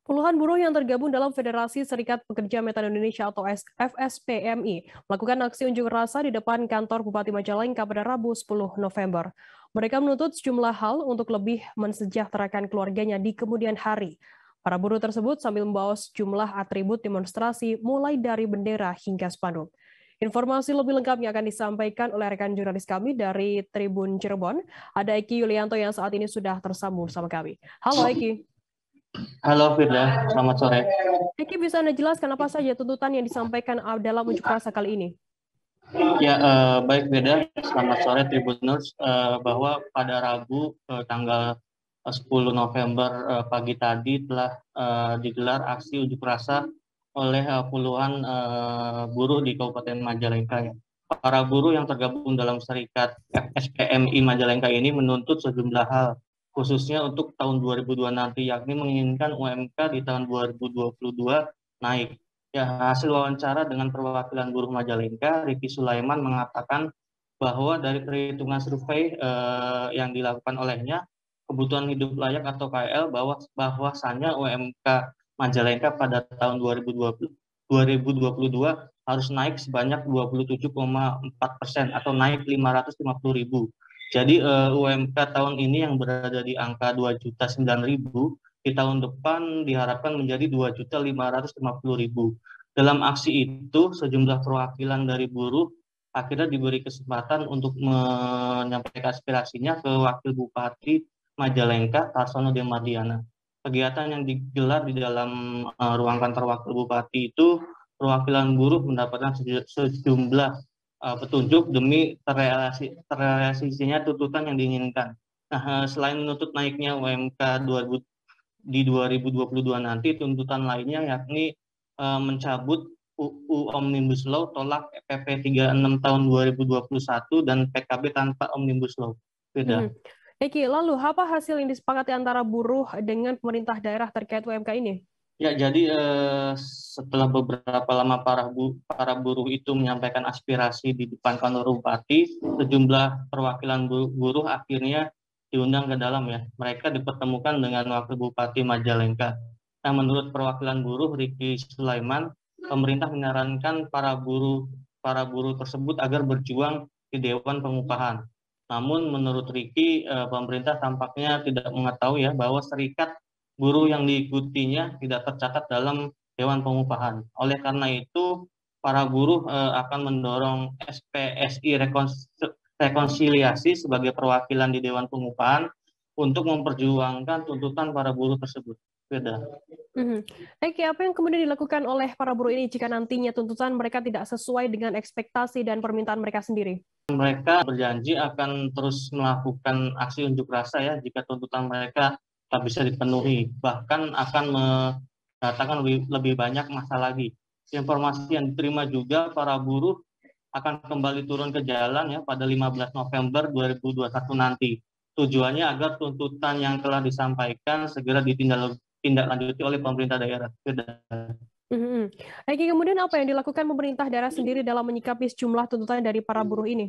Puluhan buruh yang tergabung dalam Federasi Serikat Pekerja Metal Indonesia atau FSPMI melakukan aksi unjuk rasa di depan kantor Bupati Majalengka pada Rabu 10 November. Mereka menuntut sejumlah hal untuk lebih mensejahterakan keluarganya di kemudian hari. Para buruh tersebut sambil membawa sejumlah atribut demonstrasi mulai dari bendera hingga spanduk. Informasi lebih lengkapnya akan disampaikan oleh rekan jurnalis kami dari Tribun Cirebon. Ada Eki Yulianto yang saat ini sudah tersambung bersama kami. Halo Eki. Halo Firda, selamat sore. Eki, bisa Anda jelaskan apa saja tuntutan yang disampaikan dalam unjuk rasa kali ini? Ya, baik Firda, selamat sore Tribuners. Bahwa pada Rabu tanggal 10 November pagi tadi telah digelar aksi unjuk rasa oleh puluhan buruh di Kabupaten Majalengka. Para buruh yang tergabung dalam Serikat FSPMI Majalengka ini menuntut sejumlah hal, khususnya untuk tahun 2002 nanti, yakni menginginkan UMK di tahun 2022 naik. Ya, hasil wawancara dengan perwakilan buruh Majalengka, Ricky Sulaiman mengatakan bahwa dari perhitungan survei yang dilakukan olehnya, kebutuhan hidup layak atau KL bahwasannya UMK Majalengka pada tahun 2022 harus naik sebanyak 27,4% atau naik 550.000. Jadi UMK tahun ini yang berada di angka 2.009.000 di tahun depan diharapkan menjadi 2.550.000. Dalam aksi itu, sejumlah perwakilan dari buruh akhirnya diberi kesempatan untuk menyampaikan aspirasinya ke Wakil Bupati Majalengka, Tarsono Demardiana. Kegiatan yang digelar di dalam ruang kantor Wakil Bupati itu, perwakilan buruh mendapatkan sejumlah petunjuk demi terrealisasinya tuntutan yang diinginkan. Nah, selain menuntut naiknya UMK di 2022 nanti, tuntutan lainnya yakni mencabut UU Omnibus Law, tolak PP 36 tahun 2021, dan PKB tanpa Omnibus Law. Beda. Eki, lalu apa hasil yang disepakati antara buruh dengan pemerintah daerah terkait UMK ini? Ya, jadi setelah beberapa lama para buruh itu menyampaikan aspirasi di depan kantor bupati, sejumlah perwakilan buruh akhirnya diundang ke dalam ya. Mereka dipertemukan dengan Wakil Bupati Majalengka. Nah, menurut perwakilan buruh Ricky Sulaiman, pemerintah menyarankan para buruh tersebut agar berjuang di Dewan Pengupahan. Namun menurut Ricky, pemerintah tampaknya tidak mengetahui ya bahwa serikat buruh yang diikutinya tidak tercatat dalam Dewan Pengupahan. Oleh karena itu, para buruh akan mendorong SPSI rekonsiliasi sebagai perwakilan di Dewan Pengupahan untuk memperjuangkan tuntutan para buruh tersebut. Beda. Eki, apa yang kemudian dilakukan oleh para buruh ini jika nantinya tuntutan mereka tidak sesuai dengan ekspektasi dan permintaan mereka sendiri? Mereka berjanji akan terus melakukan aksi unjuk rasa ya jika tuntutan mereka tak bisa dipenuhi, bahkan akan mendatangkan lebih banyak masa lagi. Informasi yang diterima juga, para buruh akan kembali turun ke jalan ya pada 15 November 2021 nanti. Tujuannya agar tuntutan yang telah disampaikan segera ditindaklanjuti oleh pemerintah daerah. Eki, kemudian apa yang dilakukan pemerintah daerah sendiri dalam menyikapi sejumlah tuntutan dari para buruh ini?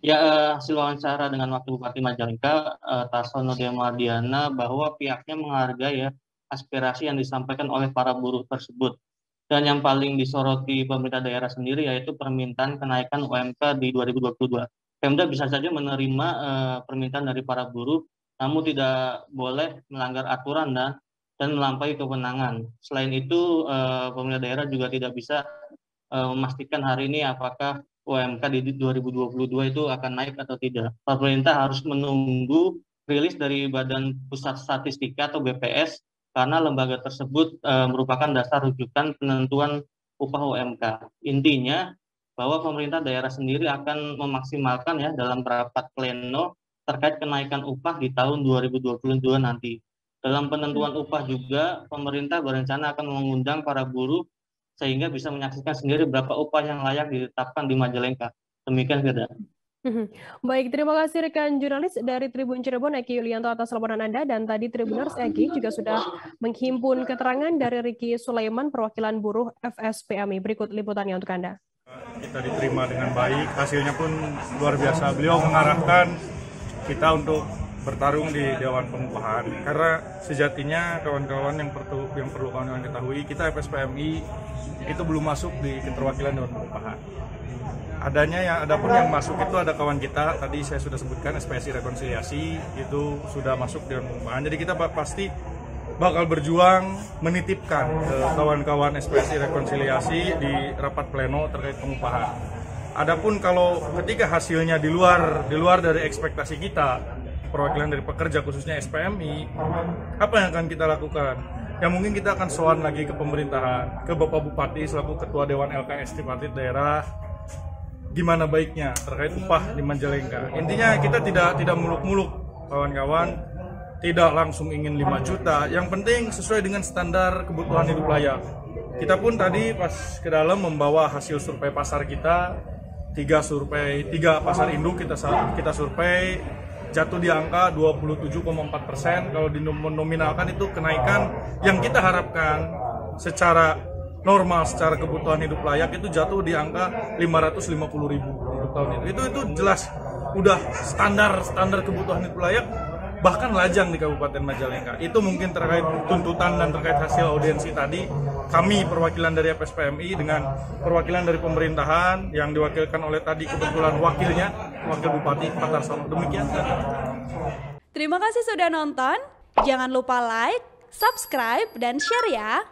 Ya, hasil wawancara dengan Wakil Bupati Majalengka, Tarsono Demardiana, bahwa pihaknya menghargai ya aspirasi yang disampaikan oleh para buruh tersebut. Dan yang paling disoroti pemerintah daerah sendiri yaitu permintaan kenaikan UMK di 2022. Pemda bisa saja menerima permintaan dari para buruh, namun tidak boleh melanggar aturan dan melampaui kewenangan. Selain itu, pemerintah daerah juga tidak bisa memastikan hari ini apakah UMK di 2022 itu akan naik atau tidak. Pemerintah harus menunggu rilis dari Badan Pusat Statistika atau BPS, karena lembaga tersebut merupakan dasar rujukan penentuan upah UMK. Intinya bahwa pemerintah daerah sendiri akan memaksimalkan ya dalam rapat pleno terkait kenaikan upah di tahun 2022 nanti. Dalam penentuan upah juga, pemerintah berencana akan mengundang para buruh sehingga bisa menyaksikan sendiri berapa upah yang layak ditetapkan di Majalengka. Demikian, Firda. Baik, terima kasih rekan jurnalis dari Tribun Cirebon, Eki Yulianto, atas laporan Anda. Dan tadi Tribuners, Eki juga sudah menghimpun keterangan dari Ricky Sulaiman, perwakilan buruh FSPMI. Berikut liputannya untuk Anda. Kita diterima dengan baik, hasilnya pun luar biasa. Beliau mengarahkan kita untuk bertarung di Dewan Pengupahan, karena sejatinya kawan-kawan yang perlu kawan-kawan ketahui, kita FSPMI itu belum masuk di keterwakilan Dewan Pengupahan. Adapun yang masuk itu ada kawan kita, tadi saya sudah sebutkan SPSI Rekonsiliasi itu sudah masuk Dewan Pengupahan. Jadi kita pasti bakal berjuang menitipkan ke kawan-kawan SPSI Rekonsiliasi di rapat pleno terkait pengupahan. Adapun kalau ketika hasilnya di luar dari ekspektasi kita, perwakilan dari pekerja khususnya SPMI, apa yang akan kita lakukan? Ya mungkin kita akan sowan lagi ke pemerintahan, ke Bapak Bupati selaku Ketua Dewan LKS Tripartit Daerah, gimana baiknya terkait upah di Majalengka. Intinya kita tidak muluk-muluk, kawan-kawan, tidak langsung ingin 5 juta, yang penting sesuai dengan standar kebutuhan hidup layak. Kita pun tadi pas ke dalam membawa hasil survei pasar kita, 3 pasar induk kita survei, jatuh di angka 27,4%. Kalau dinominalkan itu kenaikan yang kita harapkan secara normal, secara kebutuhan hidup layak itu jatuh di angka 550.000 untuk tahun itu. Itu jelas udah standar kebutuhan hidup layak, bahkan lajang di Kabupaten Majalengka. Itu mungkin terkait tuntutan dan terkait hasil audiensi tadi. Kami perwakilan dari FSPMI dengan perwakilan dari pemerintahan yang diwakilkan oleh tadi kebetulan Wakil Bupati Pak Tarsono. Demikian. Terima kasih sudah nonton. Jangan lupa like, subscribe, dan share ya.